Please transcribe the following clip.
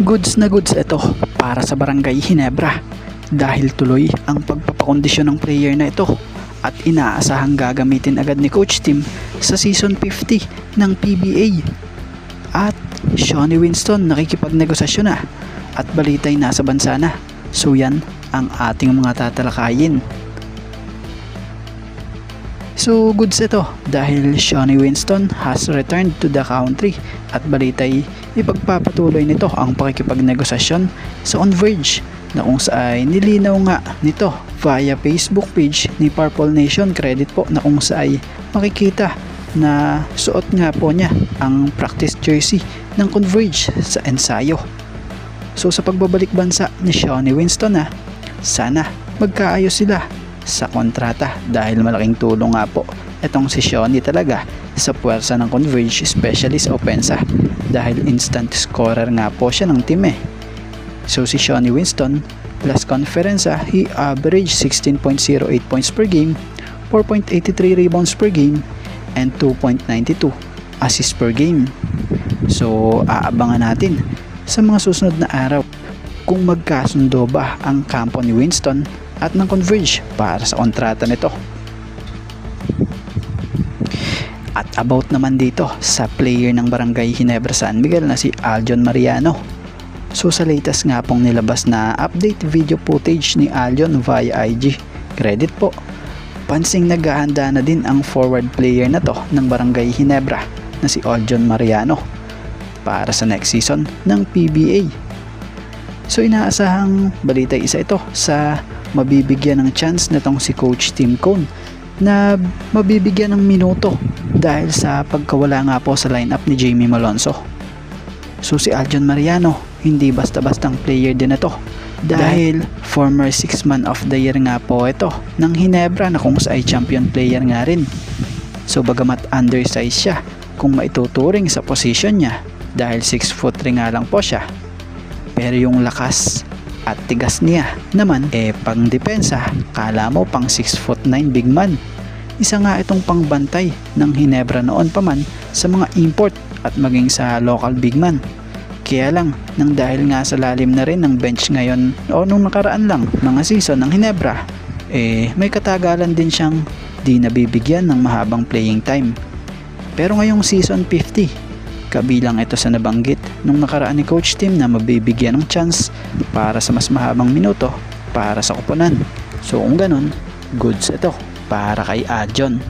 Goods na goods ito para sa Barangay Ginebra dahil tuloy ang pagpapakondisyon ng player na ito at inaasahang gagamitin agad ni Coach Tim sa Season 50 ng PBA. At Shawnee Winston nakikipagnegosasyon na at balitay nasa bansa na. So yan ang ating mga tatalakayin. So goods ito dahil Shawnee Winston has returned to the country at balitay ipagpapatuloy nito ang pakikipagnegosasyon sa Converge na kung saan nilinaw nga nito via Facebook page ni Purple Nation Credit po na kung saan makikita na suot nga po niya ang practice jersey ng Converge sa ensayo. So sa pagbabalik bansa ni Shawnee Winston sana magkaayos sila sa kontrata dahil malaking tulong nga po itong si Shawnee talaga sa puwersa ng Converge, especially sa opensa dahil instant scorer nga po siya ng team So si Shawnee Winston last conference he averaged 16.08 points per game, 4.83 rebounds per game and 2.92 assists per game. So aabangan natin sa mga susunod na araw kung magkasundo ba ang kampo ni Winston at ng Converge para sa kontrata nito. At about naman dito sa player ng Barangay Ginebra San Miguel na si Aljon Mariano. So sa latest nga pong nilabas na update video footage ni Aljon via IG, credit po, pansing naghahanda na din ang forward player na to ng Barangay Ginebra na si Aljon Mariano para sa next season ng PBA. So inaasahang balita isa ito sa mabibigyan ng chance nitong si Coach Tim Cone na mabibigyan ng minuto dahil sa pagkawala nga po sa lineup ni Jamie Malonzo. So si Aljon Mariano hindi basta-bastang player din ito dahil former 6-man of the year nga po ito ng Ginebra na kung sa champion player nga rin. So bagamat undersized siya kung maituturing sa position niya dahil 6'3" nga lang po siya, pero yung lakas at tigas niya naman pang depensa kala mo pang 6'9" big man. Isa nga itong pangbantay ng Ginebra noon pa man sa mga import at maging sa local big man. Kaya lang nang dahil nga sa lalim na rin ng bench ngayon o nung nakaraan lang mga season ng Ginebra may katagalan din siyang di nabibigyan ng mahabang playing time. Pero ngayong season 50 kabilang ito sa nabanggit nung nakaraan ni Coach Tim na mabibigyan ng chance para sa mas mahabang minuto para sa koponan. So kung ganun, goods ito para kay Aljon.